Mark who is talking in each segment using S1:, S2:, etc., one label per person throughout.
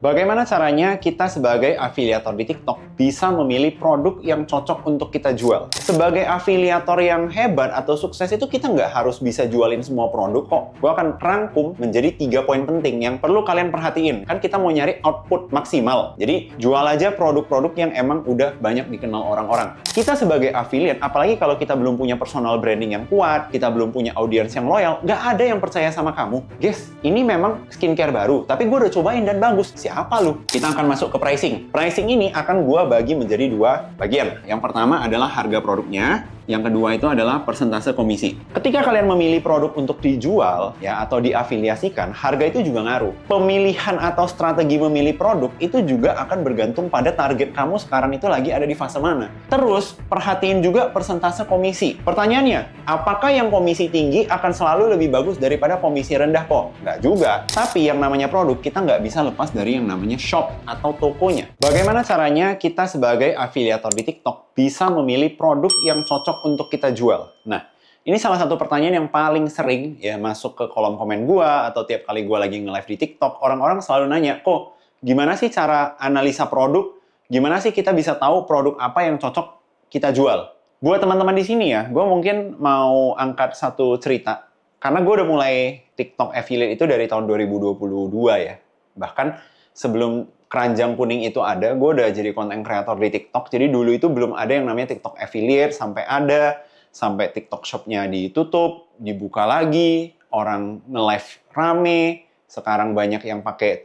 S1: Bagaimana caranya kita sebagai afiliator di TikTok bisa memilih produk yang cocok untuk kita jual? Sebagai afiliator yang hebat atau sukses itu kita nggak harus bisa jualin semua produk kok. Gue akan rangkum menjadi 3 poin penting yang perlu kalian perhatiin. Kan kita mau nyari output maksimal. Jadi jual aja produk-produk yang emang udah banyak dikenal orang-orang. Kita sebagai affiliate, apalagi kalau kita belum punya personal branding yang kuat, kita belum punya audiens yang loyal, nggak ada yang percaya sama kamu. Guys, ini memang skincare baru, tapi gue udah cobain dan bagus. Siapa lu? Kita akan masuk ke pricing. Pricing ini akan gue bagi menjadi 2 bagian. Yang pertama adalah harga produknya, yang kedua itu adalah persentase komisi. Ketika kalian memilih produk untuk dijual ya atau diafiliasikan, harga itu juga ngaruh. Pemilihan atau strategi memilih produk itu juga akan bergantung pada target kamu sekarang itu lagi ada di fase mana. Terus, perhatiin juga persentase komisi. Pertanyaannya, apakah yang komisi tinggi akan selalu lebih bagus daripada komisi rendah kok? Nggak juga. Tapi yang namanya produk, kita nggak bisa lepas dari yang namanya shop atau tokonya. Bagaimana caranya kita sebagai afiliator di TikTok bisa memilih produk yang cocok untuk kita jual? Nah, ini salah satu pertanyaan yang paling sering ya masuk ke kolom komen gua atau tiap kali gua lagi nge-live di TikTok, orang-orang selalu nanya, "Kok, gimana sih cara analisa produk? Gimana sih kita bisa tahu produk apa yang cocok kita jual?" Buat teman-teman di sini ya, gua mungkin mau angkat satu cerita. Karena gue udah mulai TikTok affiliate itu dari tahun 2022 ya. Bahkan sebelum keranjang kuning itu ada, gue udah jadi content creator di TikTok. Jadi dulu itu belum ada yang namanya TikTok affiliate, sampai TikTok shop-nya ditutup, dibuka lagi, orang nge-live rame, sekarang banyak yang pakai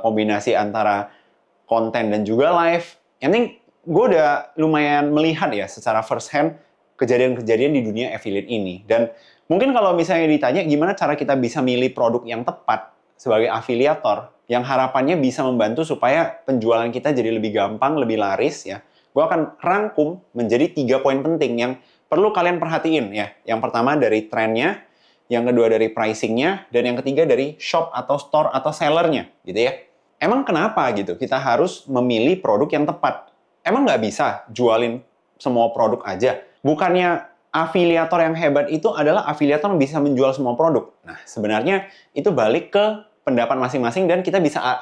S1: kombinasi antara konten dan juga live. Yang penting gue udah lumayan melihat ya secara first hand kejadian-kejadian di dunia affiliate ini. Dan mungkin kalau misalnya ditanya gimana cara kita bisa milih produk yang tepat sebagai afiliator, yang harapannya bisa membantu supaya penjualan kita jadi lebih gampang, lebih laris ya. Gue akan rangkum menjadi 3 poin penting yang perlu kalian perhatiin ya. Yang pertama dari trennya, yang kedua dari pricingnya, dan yang ketiga dari shop atau store atau sellernya gitu ya. Emang kenapa gitu kita harus memilih produk yang tepat? Emang nggak bisa jualin semua produk aja? Bukannya afiliator yang hebat itu adalah afiliator yang bisa menjual semua produk. Nah, sebenarnya itu balik ke pendapat masing-masing dan kita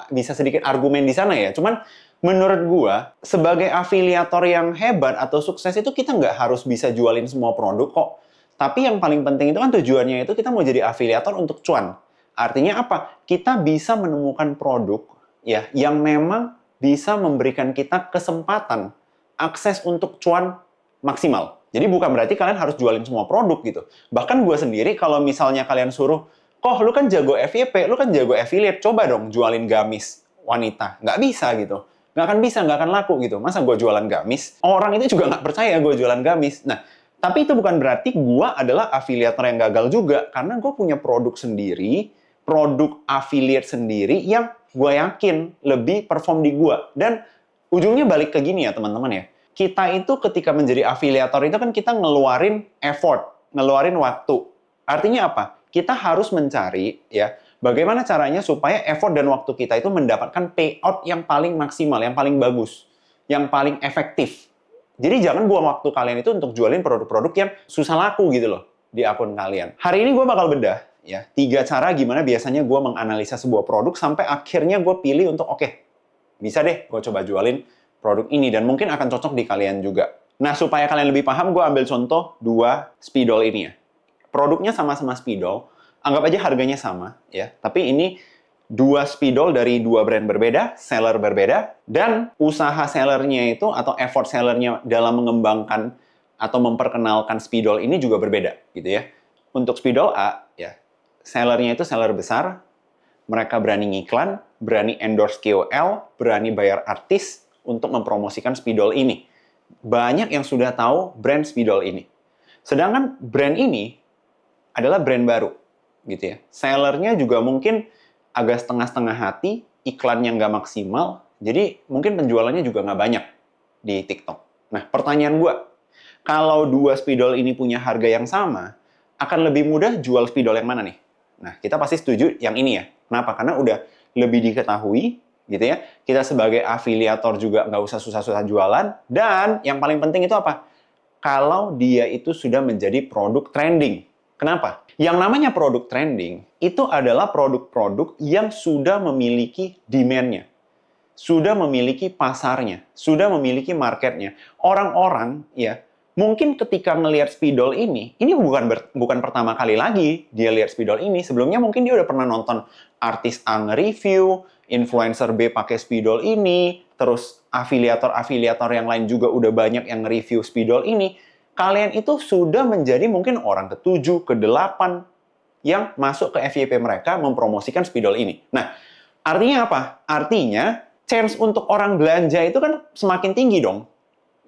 S1: bisa sedikit argumen di sana ya. Cuman menurut gua, sebagai afiliator yang hebat atau sukses itu kita nggak harus bisa jualin semua produk kok. Tapi yang paling penting itu kan tujuannya itu kita mau jadi afiliator untuk cuan. Artinya apa? Kita bisa menemukan produk ya yang memang bisa memberikan kita kesempatan akses untuk cuan maksimal. Jadi bukan berarti kalian harus jualin semua produk gitu. Bahkan gue sendiri kalau misalnya kalian suruh, "Kok lu kan jago FYP, lu kan jago affiliate, coba dong jualin gamis wanita." Nggak bisa gitu. Nggak akan bisa, nggak akan laku gitu. Masa gue jualan gamis? Orang itu juga nggak percaya gue jualan gamis. Nah, tapi itu bukan berarti gue adalah afiliator yang gagal juga. Karena gue punya produk sendiri, produk affiliate sendiri yang gue yakin lebih perform di gue. Dan ujungnya balik ke gini ya teman-teman ya. Kita itu ketika menjadi afiliator itu kan kita ngeluarin effort, ngeluarin waktu. Artinya apa? Kita harus mencari ya bagaimana caranya supaya effort dan waktu kita itu mendapatkan payout yang paling maksimal, yang paling bagus, yang paling efektif. Jadi jangan buang waktu kalian itu untuk jualin produk-produk yang susah laku gitu loh di akun kalian. Hari ini gue bakal bedah ya 3 cara gimana biasanya gue menganalisa sebuah produk sampai akhirnya gue pilih untuk oke, bisa deh gue coba jualin produk ini dan mungkin akan cocok di kalian juga. Nah, supaya kalian lebih paham, gue ambil contoh 2 spidol ini ya. Produknya sama-sama spidol, anggap aja harganya sama ya. Tapi ini 2 spidol dari 2 brand berbeda, seller berbeda, dan usaha sellernya itu atau effort sellernya dalam mengembangkan atau memperkenalkan spidol ini juga berbeda gitu ya. Untuk spidol A ya, sellernya itu seller besar, mereka berani ngiklan, berani endorse KOL, berani bayar artis untuk mempromosikan spidol ini. Banyak yang sudah tahu brand spidol ini. Sedangkan brand ini adalah brand baru, gitu ya. Sellernya juga mungkin agak setengah-setengah hati, iklannya nggak maksimal, jadi mungkin penjualannya juga nggak banyak di TikTok. Nah, pertanyaan gue, kalau 2 spidol ini punya harga yang sama, akan lebih mudah jual spidol yang mana nih? Nah, kita pasti setuju yang ini ya. Kenapa? Karena udah lebih diketahui, gitu ya. Kita sebagai afiliator juga nggak usah susah-susah jualan. Dan yang paling penting itu apa? Kalau dia itu sudah menjadi produk trending. Kenapa? Yang namanya produk trending itu adalah produk-produk yang sudah memiliki demand-nya. sudah memiliki pasarnya, sudah memiliki marketnya. Orang-orang ya mungkin ketika ngelihat spidol ini bukan pertama kali lagi dia lihat spidol ini. Sebelumnya mungkin dia udah pernah nonton artis A nge-review, influencer B pakai spidol ini, terus afiliator-afiliator yang lain juga udah banyak yang nge-review spidol ini. Kalian itu sudah menjadi mungkin orang ke-7, ke-8 yang masuk ke FYP mereka mempromosikan spidol ini. Nah, artinya apa? Artinya chance untuk orang belanja itu kan semakin tinggi dong.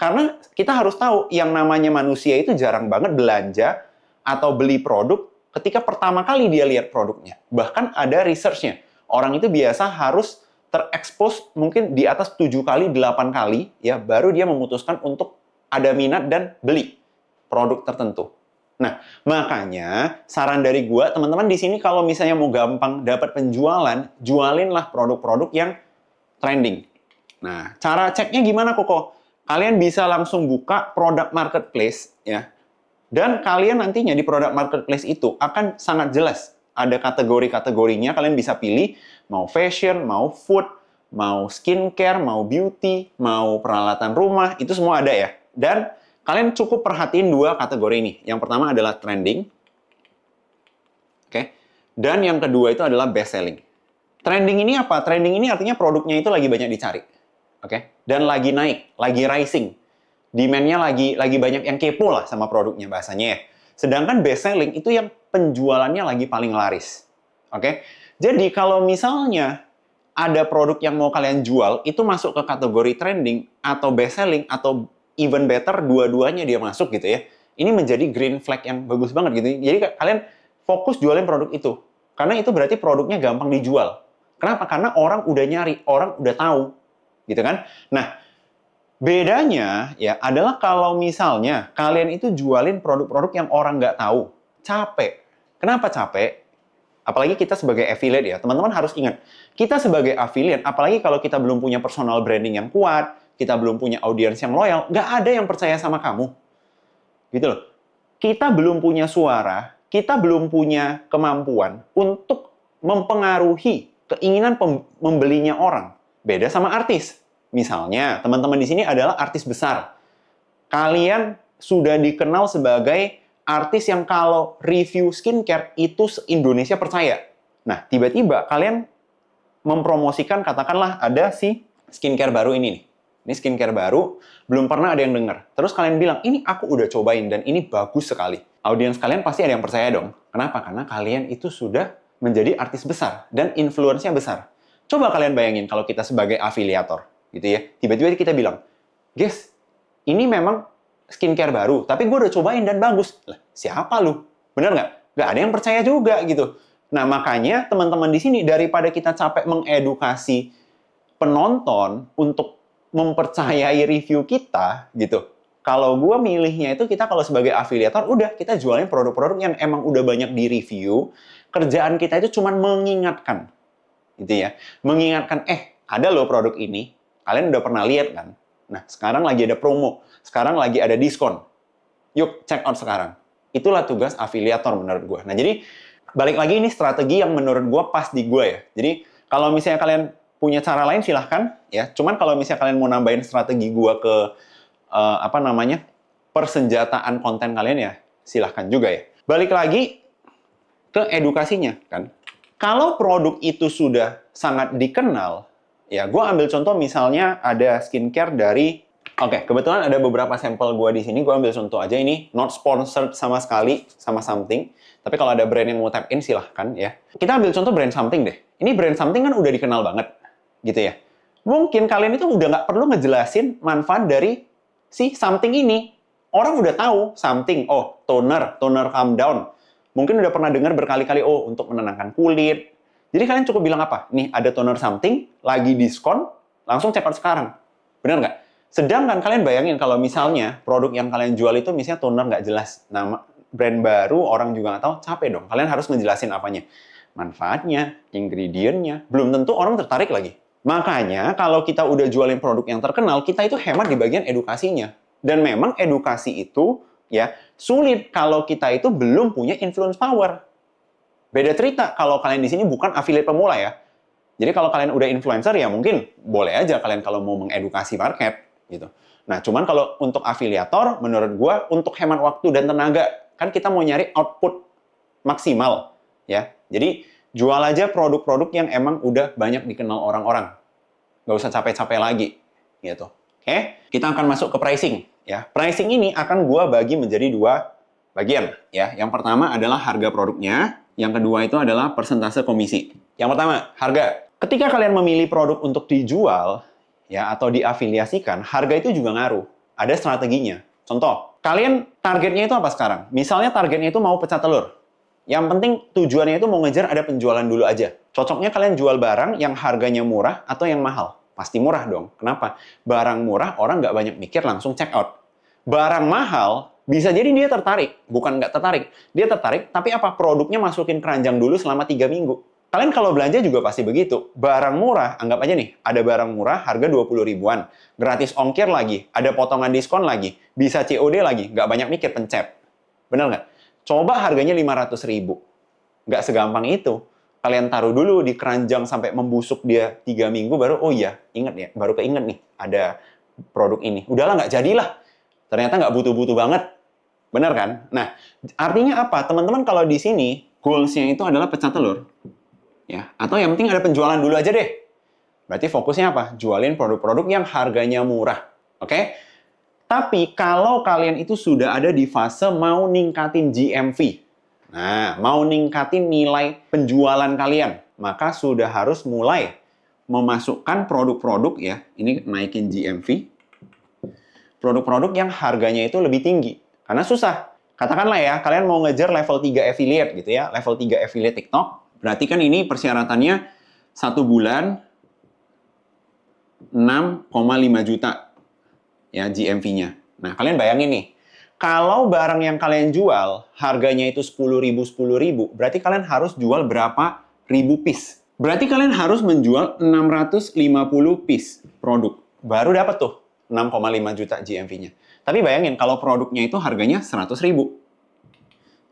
S1: Karena kita harus tahu yang namanya manusia itu jarang banget belanja atau beli produk ketika pertama kali dia lihat produknya. Bahkan ada research-nya. Orang itu biasa harus terekspos mungkin di atas 7 kali, 8 kali, ya baru dia memutuskan untuk ada minat dan beli produk tertentu. Nah, makanya saran dari gua, teman-teman di sini kalau misalnya mau gampang dapat penjualan, jualinlah produk-produk yang trending. Nah, cara ceknya gimana, Koko? Kalian bisa langsung buka produk marketplace, ya. Dan kalian nantinya di produk marketplace itu akan sangat jelas. Ada kategori-kategorinya, kalian bisa pilih mau fashion, mau food, mau skincare, mau beauty, mau peralatan rumah, itu semua ada ya. Dan kalian cukup perhatiin 2 kategori ini. Yang pertama adalah trending. Oke. Dan yang kedua itu adalah best selling. Trending ini apa? Trending ini artinya produknya itu lagi banyak dicari. Oke. Dan lagi naik, lagi rising. Demand-nya lagi banyak yang kepo lah sama produknya bahasanya ya. Sedangkan best selling itu yang penjualannya lagi paling laris. Oke. Jadi kalau misalnya ada produk yang mau kalian jual, itu masuk ke kategori trending atau best selling atau even better, dua-duanya dia masuk gitu ya. Ini menjadi green flag yang bagus banget gitu. Jadi kalian fokus jualin produk itu. Karena itu berarti produknya gampang dijual. Kenapa? Karena orang udah nyari, orang udah tahu. Gitu kan? Nah, bedanya ya adalah kalau misalnya kalian itu jualin produk-produk yang orang nggak tahu. Capek. Kenapa capek? Apalagi kita sebagai affiliate ya. Teman-teman harus ingat, kita sebagai affiliate, apalagi kalau kita belum punya personal branding yang kuat, kita belum punya audiens yang loyal, nggak ada yang percaya sama kamu. Gitu loh. Kita belum punya suara, kita belum punya kemampuan untuk mempengaruhi keinginan membelinya orang. Beda sama artis. Misalnya, teman-teman di sini adalah artis besar. Kalian sudah dikenal sebagai artis yang kalau review skincare itu se-Indonesia percaya. Nah, tiba-tiba kalian mempromosikan, katakanlah ada si skincare baru ini nih. Ini skincare baru, belum pernah ada yang dengar. Terus kalian bilang, ini aku udah cobain dan ini bagus sekali. Audiens kalian pasti ada yang percaya dong. Kenapa? Karena kalian itu sudah menjadi artis besar dan influence-nya besar. Coba kalian bayangin kalau kita sebagai afiliator, gitu ya. Tiba-tiba kita bilang, guys, ini memang skincare baru, tapi gue udah cobain dan bagus. Lah, siapa lu? Bener nggak? Nggak ada yang percaya juga gitu. Nah, makanya teman-teman di sini, daripada kita capek mengedukasi penonton untuk mempercayai review kita gitu. Kalau gue milihnya itu kita kalau sebagai afiliator udah kita jualin produk-produk yang emang udah banyak di review. Kerjaan kita itu cuma mengingatkan. Gitu ya. Mengingatkan ada loh produk ini. Kalian udah pernah lihat kan? Nah, sekarang lagi ada promo. Sekarang lagi ada diskon. Yuk check out sekarang. Itulah tugas afiliator menurut gue. Nah, jadi balik lagi ini strategi yang menurut gue pas di gue ya. Jadi kalau misalnya kalian punya cara lain silahkan ya. Cuman kalau misalnya kalian mau nambahin strategi gua ke persenjataan konten kalian ya silahkan juga ya. Balik lagi ke edukasinya kan. Kalau produk itu sudah sangat dikenal, ya gua ambil contoh misalnya ada skincare dari kebetulan ada beberapa sampel gua di sini. Gua ambil contoh aja ini not sponsored sama sekali sama Something. Tapi kalau ada brand yang mau tap in silahkan ya. Kita ambil contoh brand Something deh. Ini brand Something kan udah dikenal banget. Gitu ya. Mungkin kalian itu udah nggak perlu ngejelasin manfaat dari si Something ini. Orang udah tahu Something, toner calm down. Mungkin udah pernah dengar berkali-kali, untuk menenangkan kulit. Jadi kalian cukup bilang apa? Nih, ada toner Something, lagi diskon, langsung check out sekarang. Bener nggak? Sedangkan kalian bayangin kalau misalnya produk yang kalian jual itu misalnya toner nggak jelas. Nama brand baru, orang juga nggak tahu, capek dong. Kalian harus ngejelasin apanya. Manfaatnya, ingredientnya, belum tentu orang tertarik lagi. Makanya kalau kita udah jualin produk yang terkenal, kita itu hemat di bagian edukasinya. Dan memang edukasi itu ya sulit kalau kita itu belum punya influence power. Beda cerita kalau kalian di sini bukan affiliate pemula ya. Jadi kalau kalian udah influencer ya mungkin boleh aja kalian kalau mau mengedukasi market gitu. Nah, cuman kalau untuk afiliator, menurut gua untuk hemat waktu dan tenaga, kan kita mau nyari output maksimal, ya. Jadi jual aja produk-produk yang emang udah banyak dikenal orang-orang. Nggak usah capek-capek lagi, gitu. Oke, kita akan masuk ke pricing, ya. Pricing ini akan gua bagi menjadi 2 bagian, ya. Yang pertama adalah harga produknya, yang kedua itu adalah persentase komisi. Yang pertama, harga. Ketika kalian memilih produk untuk dijual, ya, atau diafiliasikan, harga itu juga ngaruh. Ada strateginya. Contoh, kalian targetnya itu apa sekarang? Misalnya targetnya itu mau pecah telur. Yang penting tujuannya itu mau ngejar ada penjualan dulu aja. Cocoknya kalian jual barang yang harganya murah atau yang mahal? Pasti murah dong. Kenapa? Barang murah orang nggak banyak mikir langsung check out. Barang mahal bisa jadi dia tertarik. Bukan nggak tertarik. Dia tertarik, tapi apa? Produknya masukin keranjang dulu selama 3 minggu. Kalian kalau belanja juga pasti begitu. Barang murah, anggap aja nih, ada barang murah harga 20 ribuan. Gratis ongkir lagi, ada potongan diskon lagi, bisa COD lagi, nggak banyak mikir, pencet. Bener nggak? Coba harganya 500 ribu. Nggak segampang itu. Kalian taruh dulu di keranjang sampai membusuk dia 3 minggu, baru, oh iya, inget ya, baru keinget nih, ada produk ini. Udahlah, nggak jadilah. Ternyata nggak butuh-butuh banget. Bener kan? Nah, artinya apa? Teman-teman kalau di sini, goals-nya itu adalah pecah telur. Ya, atau yang penting ada penjualan dulu aja deh. Berarti fokusnya apa? Jualin produk-produk yang harganya murah. Oke? Tapi kalau kalian itu sudah ada di fase mau ningkatin GMV. Nah, mau ningkatin nilai penjualan kalian, maka sudah harus mulai memasukkan produk-produk ya. Ini naikin GMV. Produk-produk yang harganya itu lebih tinggi. Karena susah. Katakanlah ya, kalian mau ngejar level 3 affiliate gitu ya. Level 3 affiliate TikTok. Berarti kan ini persyaratannya 1 bulan 6,5 juta ya GMV-nya. Nah, kalian bayangin nih, kalau barang yang kalian jual harganya itu 10.000, berarti kalian harus jual berapa ribu piece? Berarti kalian harus menjual 650 piece produk. Baru dapat tuh 6,5 juta GMV-nya. Tapi bayangin kalau produknya itu harganya 100.000.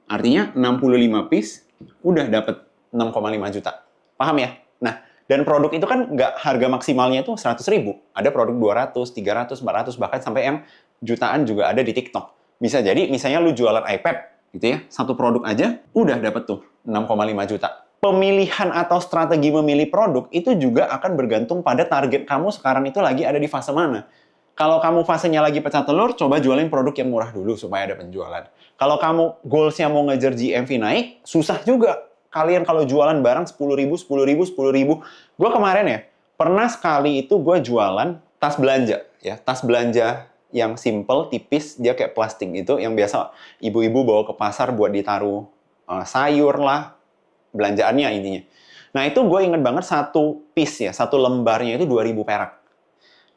S1: Artinya 65 piece udah dapat 6,5 juta. Paham ya? Nah, dan produk itu kan nggak harga maksimalnya itu 100.000. Ada produk 200, 300, 400, bahkan sampai yang jutaan juga ada di TikTok. Bisa jadi misalnya lu jualan iPad gitu ya, satu produk aja udah dapat tuh 6,5 juta. Pemilihan atau strategi memilih produk itu juga akan bergantung pada target kamu sekarang itu lagi ada di fase mana. Kalau kamu fasenya lagi pecah telur, coba jualin produk yang murah dulu supaya ada penjualan. Kalau kamu goals-nya mau ngejar GMV naik, susah juga. Kalian kalau jualan barang 10.000, 10.000, 10.000. Gue kemarin ya, pernah sekali itu gue jualan tas belanja. Ya, tas belanja yang simple, tipis, dia kayak plastik itu, yang biasa ibu-ibu bawa ke pasar buat ditaruh sayur lah, belanjaannya intinya. Nah itu gue inget banget satu piece ya, satu lembarnya itu 2.000 perak.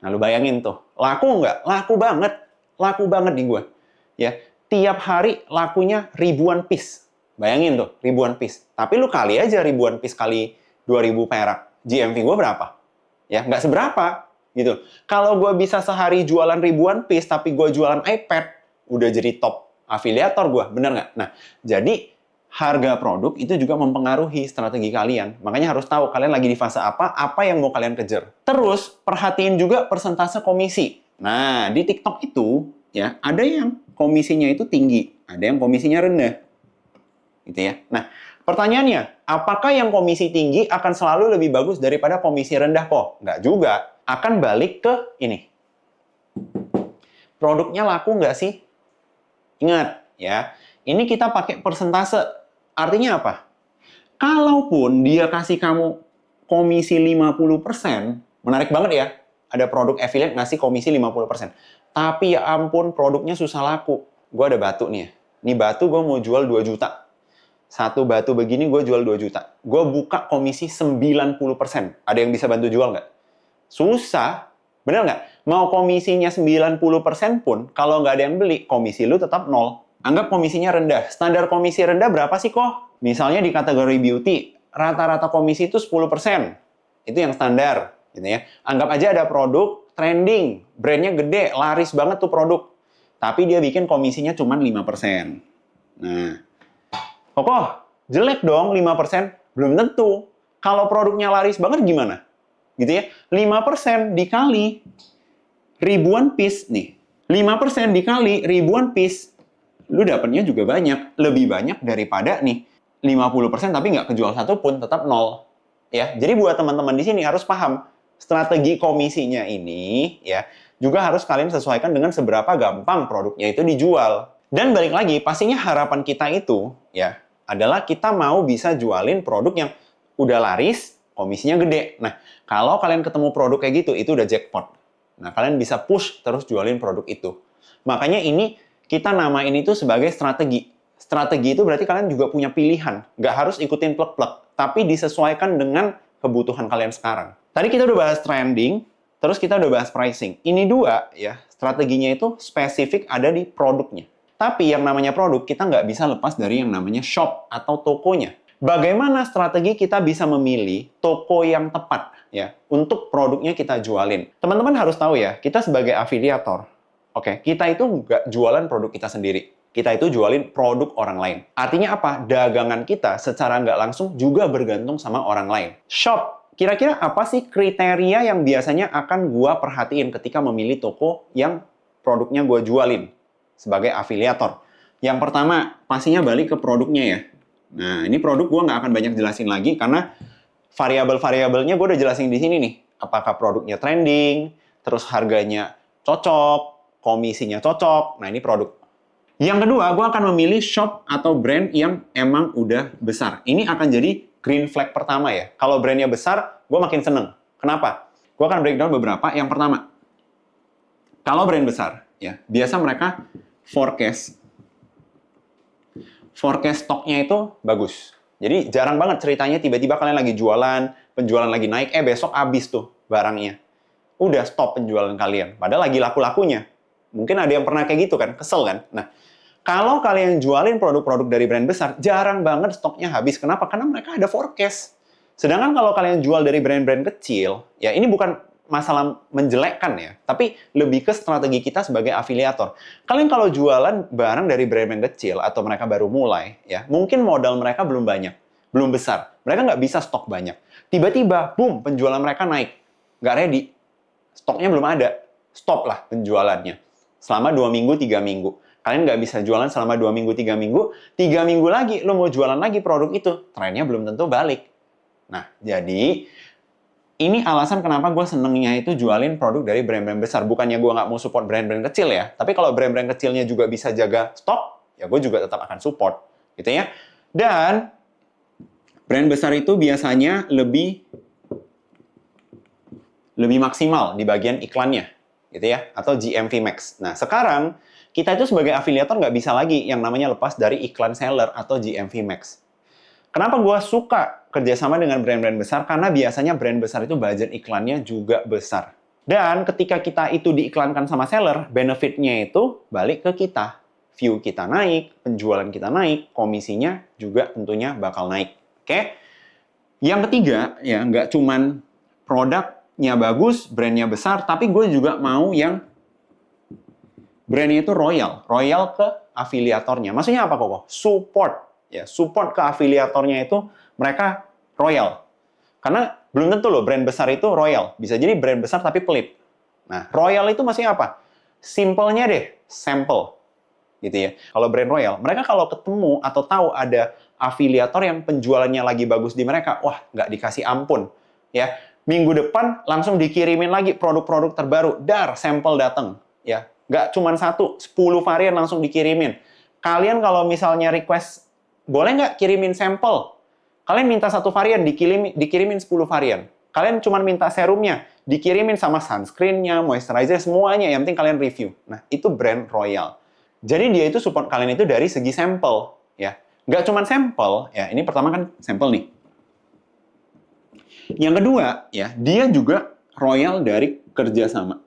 S1: Nah lu bayangin tuh, laku nggak? Laku banget di gue. Ya, tiap hari lakunya ribuan piece. Bayangin tuh, ribuan piece. Tapi lu kali aja ribuan piece kali 2.000 perak. GMV gue berapa? Ya, nggak seberapa. Gitu. Kalau gue bisa sehari jualan ribuan piece, tapi gue jualan iPad, udah jadi top afiliator gue. Bener nggak? Nah, jadi harga produk itu juga mempengaruhi strategi kalian. Makanya harus tahu kalian lagi di fase apa yang mau kalian kejar. Terus, perhatiin juga persentase komisi. Nah, di TikTok itu, ya ada yang komisinya itu tinggi, ada yang komisinya rendah. Gitu ya. Nah, pertanyaannya, apakah yang komisi tinggi akan selalu lebih bagus daripada komisi rendah kok? Nggak juga. Akan balik ke ini. Produknya laku nggak sih? Ingat, ya. Ini kita pakai persentase. Artinya apa? Kalaupun dia kasih kamu komisi 50%, menarik banget ya. Ada produk affiliate ngasih komisi 50%. Tapi ya ampun, produknya susah laku. Gue ada batu nih ya. Ini batu gue mau jual 2 juta. Satu batu begini gue jual 2 juta. Gue buka komisi 90%. Ada yang bisa bantu jual nggak? Susah. Bener nggak? Mau komisinya 90% pun, kalau nggak ada yang beli, komisi lu tetap 0. Anggap komisinya rendah. Standar komisi rendah berapa sih kok? Misalnya di kategori beauty, rata-rata komisi itu 10%. Itu yang standar. Gitu ya. Anggap aja ada produk trending, brandnya gede, laris banget tuh produk. Tapi dia bikin komisinya cuma 5%. Nah, Kokoh, jelek dong 5%? Belum tentu. Kalau produknya laris banget gimana? Gitu ya. 5% dikali ribuan piece nih. 5% dikali ribuan piece, lu dapatnya juga banyak. Lebih banyak daripada nih 50% tapi nggak kejual satu pun, tetap nol. Ya, jadi buat teman-teman di sini harus paham strategi komisinya ini ya juga harus kalian sesuaikan dengan seberapa gampang produknya itu dijual. Dan balik lagi, pastinya harapan kita itu ya adalah kita mau bisa jualin produk yang udah laris, komisinya gede. Nah, kalau kalian ketemu produk kayak gitu, itu udah jackpot. Nah, kalian bisa push terus jualin produk itu. Makanya ini kita namain itu sebagai strategi. Strategi itu berarti kalian juga punya pilihan. Nggak harus ikutin plek-plek, tapi disesuaikan dengan kebutuhan kalian sekarang. Tadi kita udah bahas trending, terus kita udah bahas pricing. Ini dua, ya, strateginya itu spesifik ada di produknya. Tapi yang namanya produk, kita nggak bisa lepas dari yang namanya shop atau tokonya. Bagaimana strategi kita bisa memilih toko yang tepat ya untuk produknya kita jualin? Teman-teman harus tahu ya, kita sebagai afiliator, oke, kita itu nggak jualan produk kita sendiri. Kita itu jualin produk orang lain. Artinya apa? Dagangan kita secara nggak langsung juga bergantung sama orang lain. Shop, kira-kira apa sih kriteria yang biasanya akan gua perhatiin ketika memilih toko yang produknya gua jualin sebagai afiliator? Yang pertama, pastinya balik ke produknya ya. Nah, ini produk gue nggak akan banyak jelasin lagi karena variabel-variabelnya gue udah jelasin di sini nih. Apakah produknya trending, terus harganya cocok, komisinya cocok. Nah, ini produk. Yang kedua, gue akan memilih shop atau brand yang emang udah besar. Ini akan jadi green flag pertama ya. Kalau brandnya besar, gue makin seneng. Kenapa? Gue akan breakdown beberapa. Yang pertama, kalau brand besar, ya biasa mereka forecast stoknya itu bagus. Jadi jarang banget ceritanya tiba-tiba kalian lagi jualan, penjualan lagi naik, besok habis tuh barangnya. Udah stop penjualan kalian. Padahal lagi laku-lakunya. Mungkin ada yang pernah kayak gitu kan, kesel kan. Nah, kalau kalian jualin produk-produk dari brand besar, jarang banget stoknya habis. Kenapa? Karena mereka ada forecast. Sedangkan kalau kalian jual dari brand-brand kecil, ya ini bukan masalah menjelekkan ya, tapi lebih ke strategi kita sebagai afiliator. Kalian kalau jualan barang dari brand-brand kecil atau mereka baru mulai, ya mungkin modal mereka belum banyak, belum besar. Mereka nggak bisa stok banyak. Tiba-tiba, boom, penjualan mereka naik. Nggak ready. Stoknya belum ada. Stop lah penjualannya. Selama 2 minggu, 3 minggu. Kalian nggak bisa jualan selama 2 minggu, 3 minggu. 3 minggu lagi, lo mau jualan lagi produk itu. Trennya belum tentu balik. Nah, jadi ini alasan kenapa gue senengnya itu jualin produk dari brand-brand besar. Bukannya gue nggak mau support brand-brand kecil ya. Tapi kalau brand-brand kecilnya juga bisa jaga stok, ya gue juga tetap akan support. Gitu ya. Dan brand besar itu biasanya lebih maksimal di bagian iklannya. Gitu ya. Atau GMV Max. Nah, sekarang kita itu sebagai afiliator nggak bisa lagi yang namanya lepas dari iklan seller atau GMV Max. Kenapa gue suka kerjasama dengan brand-brand besar? Karena biasanya brand besar itu budget iklannya juga besar. Dan ketika kita itu diiklankan sama seller, benefit-nya itu balik ke kita. View kita naik, penjualan kita naik, komisinya juga tentunya bakal naik. Oke? Yang ketiga, ya nggak cuman produknya bagus, brandnya besar, tapi gue juga mau yang brandnya itu royal. Royal ke afiliatornya. Maksudnya apa kok? Support. Ya, support ke afiliatornya itu mereka royal. Karena belum tentu loh brand besar itu royal. Bisa jadi brand besar tapi pelit. Nah, royal itu maksudnya apa? Simpelnya deh, sample. Gitu ya. Kalau brand royal, mereka kalau ketemu atau tahu ada afiliator yang penjualannya lagi bagus di mereka, wah, nggak dikasih ampun. Ya, minggu depan langsung dikirimin lagi produk-produk terbaru. Dar, sampel datang. Ya, nggak cuma 1, 10 varian langsung dikirimin. Kalian kalau misalnya request, boleh nggak kirimin sampel? Kalian minta 1 varian, dikirimin 10 varian. Kalian cuma minta serumnya, dikirimin sama sunscreen-nya, moisturizer, semuanya. Yang penting kalian review. Nah, itu brand royal. Jadi dia itu support kalian itu dari segi sampel. Ya. Nggak cuma sampel, ya ini pertama kan sampel nih. Yang kedua, ya dia juga royal dari kerjasama.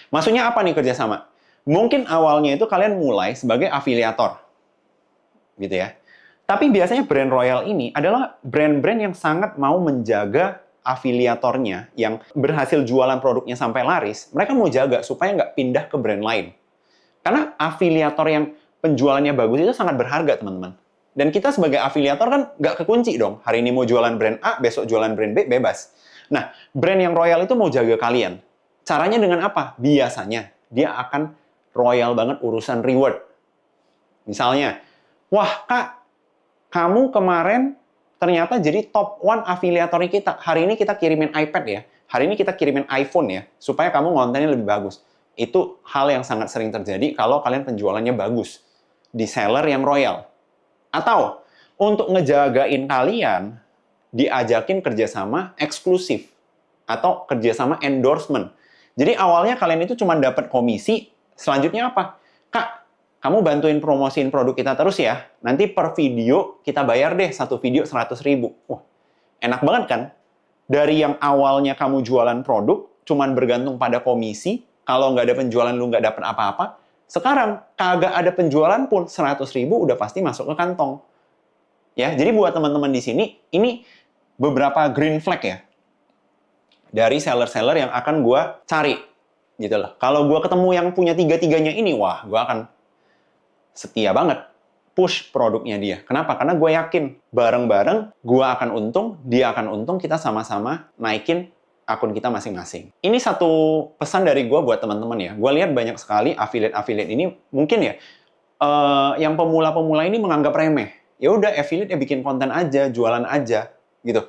S1: Maksudnya apa nih kerjasama? Mungkin awalnya itu kalian mulai sebagai afiliator. Gitu ya. Tapi biasanya brand royal ini adalah brand-brand yang sangat mau menjaga afiliatornya yang berhasil jualan produknya sampai laris. Mereka mau jaga supaya nggak pindah ke brand lain. Karena afiliator yang penjualannya bagus itu sangat berharga, teman-teman. Dan kita sebagai afiliator kan nggak kekunci dong. Hari ini mau jualan brand A, besok jualan brand B, bebas. Nah, brand yang royal itu mau jaga kalian. Caranya dengan apa? Biasanya, dia akan royal banget urusan reward. Misalnya, wah Kak, kamu kemarin ternyata jadi top one afiliator kita. Hari ini kita kirimin iPad ya. Hari ini kita kirimin iPhone ya. Supaya kamu kontennya lebih bagus. Itu hal yang sangat sering terjadi kalau kalian penjualannya bagus. Di seller yang royal. Atau, untuk ngejagain kalian, diajakin kerjasama eksklusif. Atau kerjasama endorsement. Jadi awalnya kalian itu cuma dapat komisi, selanjutnya apa? Kak, kamu bantuin promosiin produk kita terus ya. Nanti per video kita bayar deh, satu video 100.000. Wah, enak banget kan? Dari yang awalnya kamu jualan produk, cuman bergantung pada komisi, kalau nggak ada penjualan lu nggak dapat apa-apa. Sekarang, kagak ada penjualan pun, 100.000 udah pasti masuk ke kantong. Ya, jadi buat teman-teman di sini, ini beberapa green flag ya. Dari seller-seller yang akan gue cari. Gitu loh. Kalau gue ketemu yang punya tiga-tiganya ini, wah, gue akan setia banget push produknya dia. Kenapa? Karena gue yakin bareng-bareng gue akan untung, dia akan untung, kita sama-sama naikin akun kita masing-masing. Ini satu pesan dari gue buat teman-teman ya. Gue lihat banyak sekali affiliate-affiliate ini mungkin ya yang pemula-pemula ini menganggap remeh. Ya udah affiliate ya bikin konten aja, jualan aja gitu.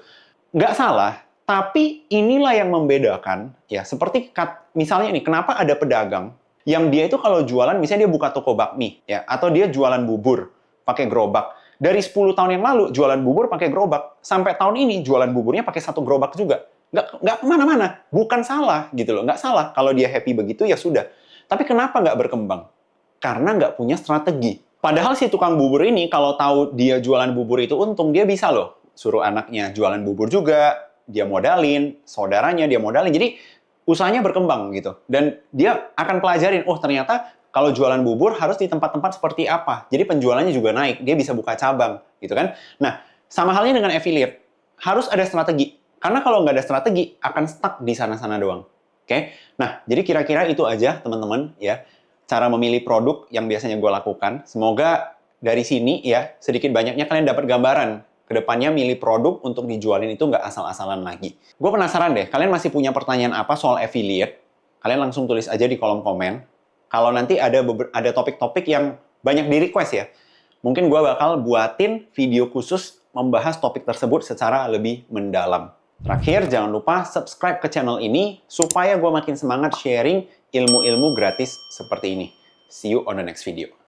S1: Nggak salah, tapi inilah yang membedakan ya. Seperti misalnya nih, kenapa ada pedagang yang dia itu kalau jualan, misalnya dia buka toko bakmi ya, atau dia jualan bubur pakai gerobak. Dari 10 tahun yang lalu jualan bubur pakai gerobak, sampai tahun ini jualan buburnya pakai satu gerobak juga. Nggak kemana-mana, bukan salah gitu loh, nggak salah kalau dia happy begitu ya sudah. Tapi kenapa nggak berkembang? Karena nggak punya strategi. Padahal si tukang bubur ini kalau tahu dia jualan bubur itu untung, dia bisa loh suruh anaknya jualan bubur juga, dia modalin, saudaranya dia modalin, jadi usahanya berkembang gitu. Dan dia akan pelajarin, oh ternyata kalau jualan bubur harus di tempat-tempat seperti apa. Jadi penjualannya juga naik, dia bisa buka cabang gitu kan. Nah, sama halnya dengan affiliate, harus ada strategi. Karena kalau nggak ada strategi, akan stuck di sana-sana doang. Oke? Nah, jadi kira-kira itu aja, teman-teman, ya. Cara memilih produk yang biasanya gue lakukan. Semoga dari sini, ya, sedikit banyaknya kalian dapat gambaran. Kedepannya milih produk untuk dijualin itu nggak asal-asalan lagi. Gue penasaran deh, kalian masih punya pertanyaan apa soal affiliate? Kalian langsung tulis aja di kolom komen. Kalau nanti ada topik-topik yang banyak di-request ya, mungkin gue bakal buatin video khusus membahas topik tersebut secara lebih mendalam. Terakhir, jangan lupa subscribe ke channel ini supaya gue makin semangat sharing ilmu-ilmu gratis seperti ini. See you on the next video.